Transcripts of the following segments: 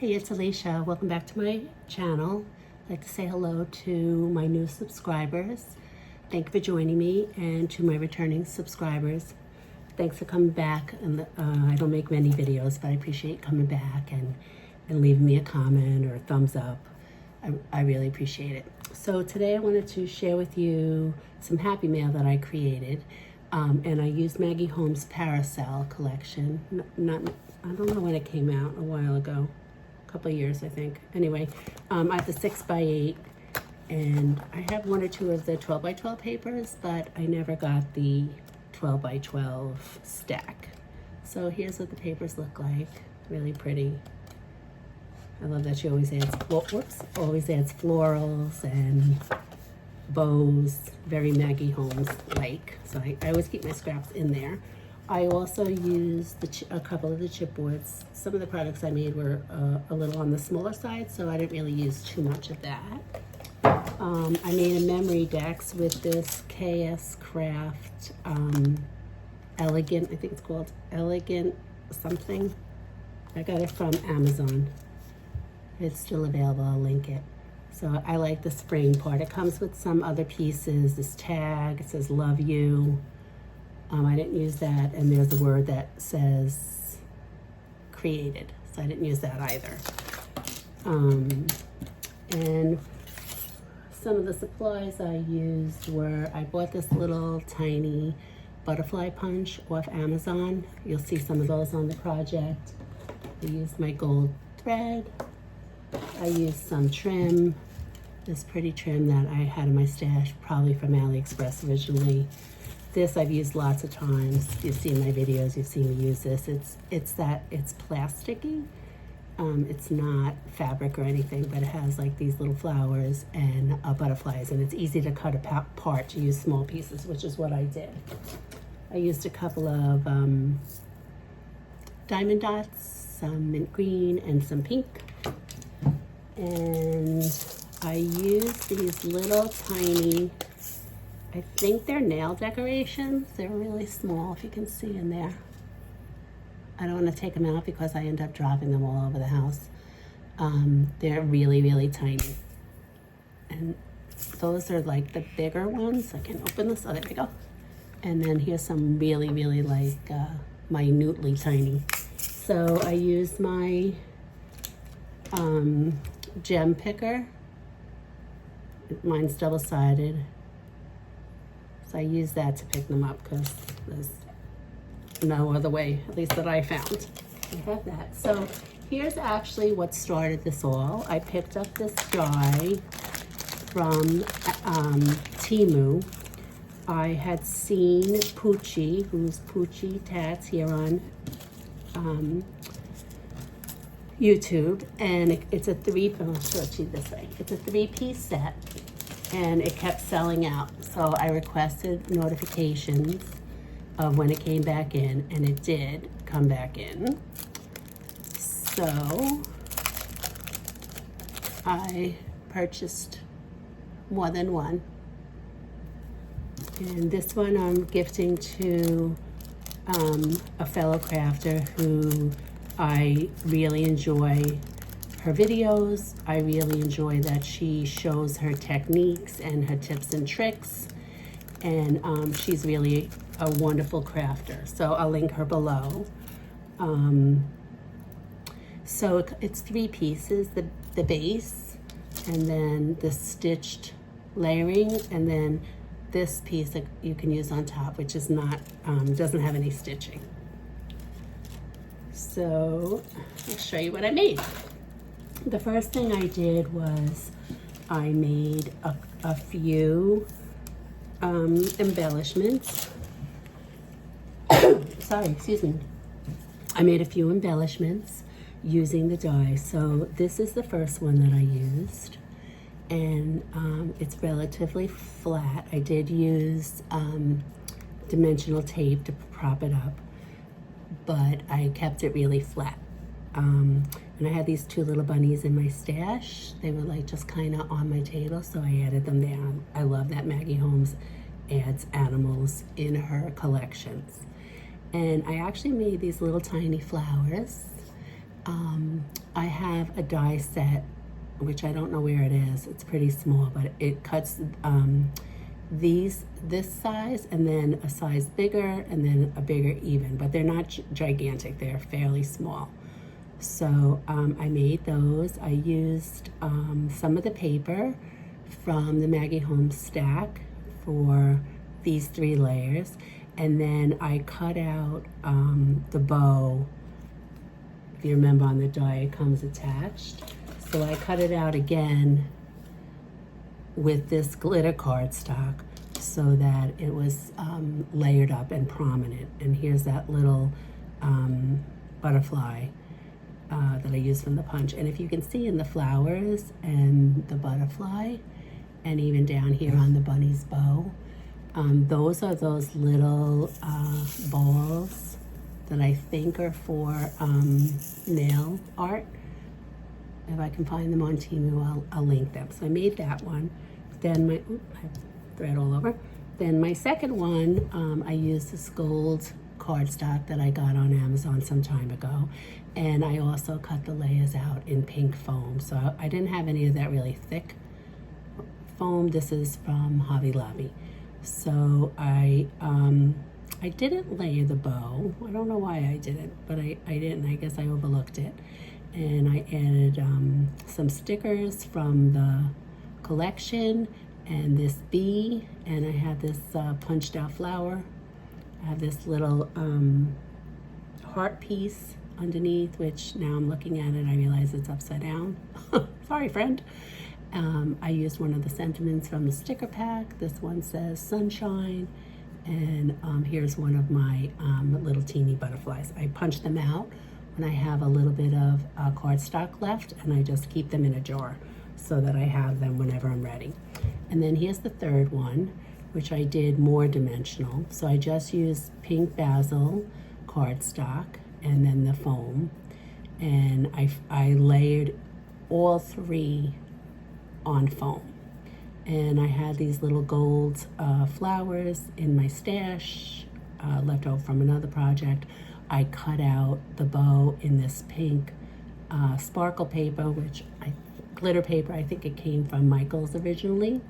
Hey, it's Alicia. Welcome back to my channel. I'd like to say hello to my new subscribers. Thank you for joining me, and to my returning subscribers. Thanks for coming back. And I don't make many videos, but I appreciate coming back and leaving me a comment or a thumbs up. I really appreciate it. So today I wanted to share with you some Happy Mail that I created. And I used Maggie Holmes' Parasol collection. I don't know when it came out, a while ago. A couple of years, I think. Anyway, I have the 6x8, and I have one or two of the 12x12 papers, but I never got the 12x12 stack. So here's what the papers look like. Really pretty. I love that she always adds, always adds florals and bows. Very Maggie Holmes like. So I always keep my scraps in there. I also used a couple of the chipboards. Some of the products I made were a little on the smaller side, so I didn't really use too much of that. I made a memory dex with this KSCraft Elegant, I think it's called Elegant something. I got it from Amazon. It's still available, I'll link it. So I like the spring part. It comes with some other pieces. This tag, it says love you. I didn't use that, and there's a word that says created, so I didn't use that either. And some of the supplies I used were, I bought this little tiny butterfly punch off Amazon. You'll see some of those on the project. I used my gold thread. I used some trim, this pretty trim that I had in my stash, probably from AliExpress originally. This I've used lots of times. You've seen my videos, you've seen me use this. It's plasticky. It's not fabric or anything, but it has like these little flowers and butterflies, and it's easy to cut apart to use small pieces, which is what I did. I used a couple of diamond dots, some mint green and some pink. And I used these little tiny, I think they're nail decorations. They're really small, if you can see in there. I don't want to take them out because I end up dropping them all over the house. They're really, really tiny. And those are like the bigger ones. I can open this. Oh, there we go. And then here's some really, really like minutely tiny. So I used my gem picker. Mine's double-sided. So I use that to pick them up because there's no other way, at least that I found. I have that. So here's actually what started this all. I picked up this die from Temu. I had seen Poochie, who's Poochie Tats here on YouTube, and it's a I'll show it to you this way. It's a 3-piece set, and it kept selling out. So I requested notifications of when it came back in, and it did come back in. So I purchased more than one. And this one I'm gifting to a fellow crafter who I really enjoy her videos. I really enjoy that she shows her techniques and her tips and tricks. And she's really a wonderful crafter. So I'll link her below. So it's 3 pieces, the base, and then the stitched layering, and then this piece that you can use on top, which is not, doesn't have any stitching. So I'll show you what I made. The first thing I did was I made a few embellishments. Sorry, excuse me. I made a few embellishments using the die. So this is the first one that I used, and it's relatively flat. I did use dimensional tape to prop it up, but I kept it really flat. And I had these 2 little bunnies in my stash. They were like just kind of on my table, so I added them there. I love that Maggie Holmes adds animals in her collections. And I actually made these little tiny flowers I have a die set, which I don't know where it is. It's pretty small, but it cuts this size, and then a size bigger, and then a bigger even, but they're not gigantic. They're fairly small. So I made those. I used some of the paper from the Maggie Holmes stack for these 3 layers, and then I cut out the bow. If you remember, on the die it comes attached, so I cut it out again with this glitter cardstock so that it was layered up and prominent. And here's that little butterfly that I used from the punch. And if you can see in the flowers and the butterfly, and even down here on the bunny's bow, those are those little balls that I think are for nail art. If I can find them on Temu, I'll link them. So I made that one. Then I have thread all over. Then my second one, I used this gold cardstock that I got on Amazon some time ago, and I also cut the layers out in pink foam. So I didn't have any of that really thick foam. This is from Hobby Lobby. So I didn't layer the bow. I don't know why I didn't, but I didn't. I guess I overlooked it. And I added some stickers from the collection, and this bee, and I have this punched out flower. I have this little heart piece underneath, which now I'm looking at it, I realize it's upside down. Sorry, friend. I used one of the sentiments from the sticker pack. This one says sunshine, and here's one of my little teeny butterflies. I punch them out when I have a little bit of cardstock left, and I just keep them in a jar so that I have them whenever I'm ready. And then here's the third one, which I did more dimensional. So I just used pink basil cardstock and then the foam, and I layered all 3 on foam. And I had these little gold flowers in my stash, left over from another project. I cut out the bow in this pink sparkle paper, glitter paper. I think it came from Michael's originally.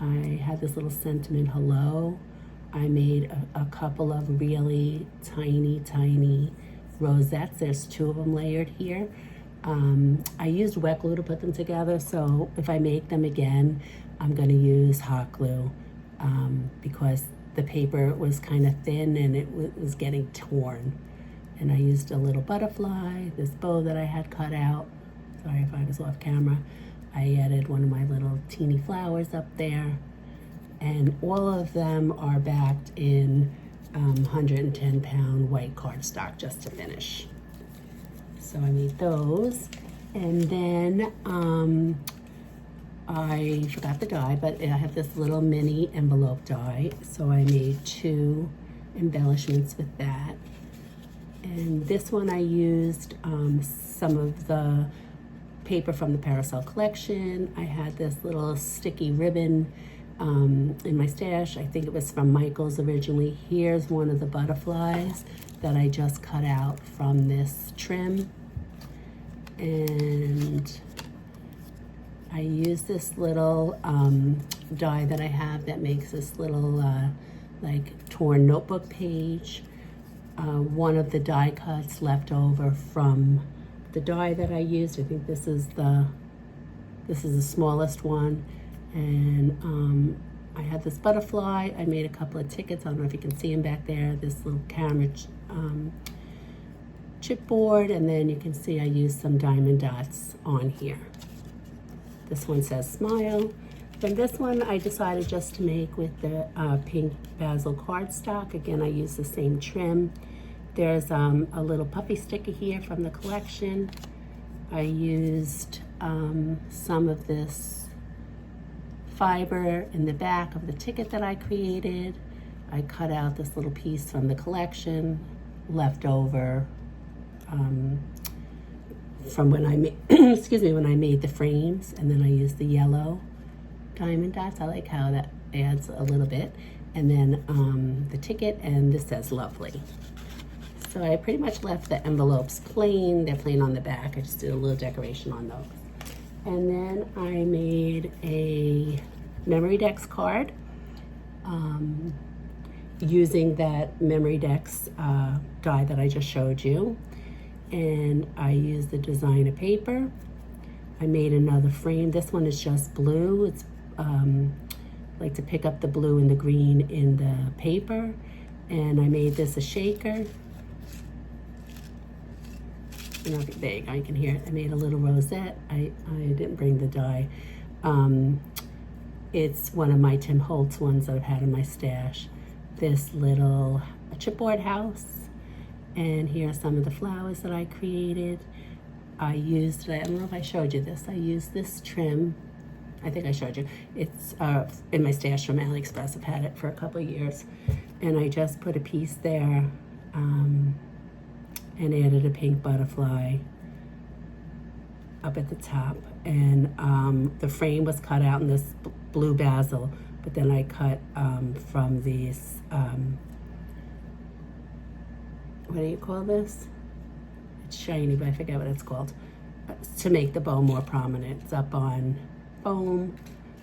I had this little sentiment hello. I made a couple of really tiny rosettes. There's 2 of them layered here. I used wet glue to put them together, so if I make them again, I'm going to use hot glue because the paper was kind of thin and it was getting torn. And I used a little butterfly, this bow that I had cut out. Sorry if I was off camera. I added one of my little teeny flowers up there. And all of them are backed in 110-pound white cardstock just to finish. So I made those. And then I forgot the die, but I have this little mini envelope die. So I made 2 embellishments with that. And this one I used some of the paper from the Parasol collection. I had this little sticky ribbon in my stash. I think it was from Michael's originally. Here's one of the butterflies that I just cut out from this trim. And I use this little die that I have that makes this little like torn notebook page. One of the die cuts left over from the die that I used. I think this is the smallest one. And I had this butterfly. I made a couple of tickets. I don't know if you can see them back there. This little camera chipboard, and then you can see I used some diamond dots on here. This one says smile. Then this one I decided just to make with the pink basil cardstock. Again, I used the same trim. There's a little puffy sticker here from the collection. I used some of this fiber in the back of the ticket that I created. I cut out this little piece from the collection left over from when I made when I made the frames, and then I used the yellow diamond dots. I like how that adds a little bit. And then the ticket, and this says lovely. So I pretty much left the envelopes plain. They're plain on the back. I just did a little decoration on those. And then I made a Memory Dex card using that Memory Dex die that I just showed you. And I used the designer paper. I made another frame. This one is just blue. It's like to pick up the blue and the green in the paper. And I made this a shaker. You know, there you go, you can hear it. I made a little rosette. I didn't bring the die. It's one of my Tim Holtz ones that I've had in my stash. This little chipboard house. And here are some of the flowers that I created. I don't know if I showed you this. I used this trim. I think I showed you. It's in my stash from AliExpress. I've had it for a couple of years. And I just put a piece there and added a pink butterfly up at the top. And the frame was cut out in this blue basil, but then I cut from these, what do you call this? It's shiny, but I forget what it's called, to make the bow more prominent. It's up on foam.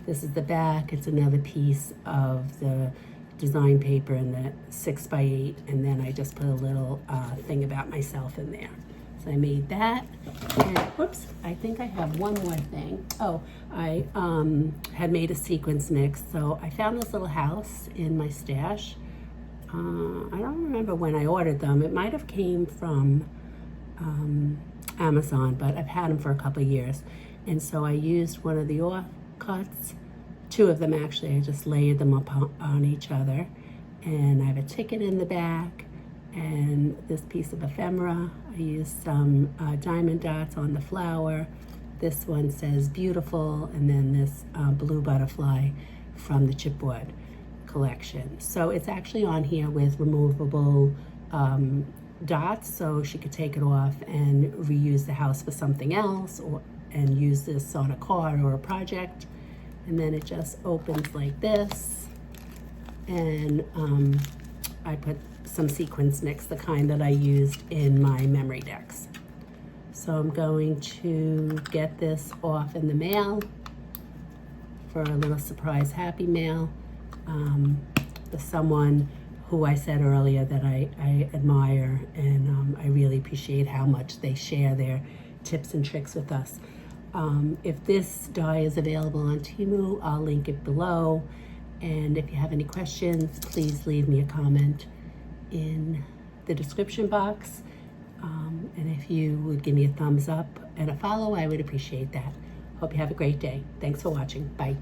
This is the back. It's another piece of the design paper in the 6x8, and then I just put a little thing about myself in there. So I made that, and whoops, I think I have one more thing. Oh, I had made a sequence mix. So I found this little house in my stash. I don't remember when I ordered them. It might have came from Amazon, but I've had them for a couple of years. And so I used one of the offcuts, two of them actually. I just layered them up on each other. And I have a ticket in the back and this piece of ephemera. I used some diamond dots on the flower. This one says beautiful, and then this blue butterfly from the chipboard collection. So it's actually on here with removable dots, so she could take it off and reuse the house for something else, and use this on a card or a project. And then it just opens like this, and I put some sequins mix, the kind that I used in my Memory Dex. So I'm going to get this off in the mail for a little surprise happy mail. For someone who I said earlier that I admire, and I really appreciate how much they share their tips and tricks with us. If this die is available on Temu, I'll link it below. And if you have any questions, please leave me a comment in the description box. And if you would give me a thumbs up and a follow, I would appreciate that. Hope you have a great day. Thanks for watching. Bye.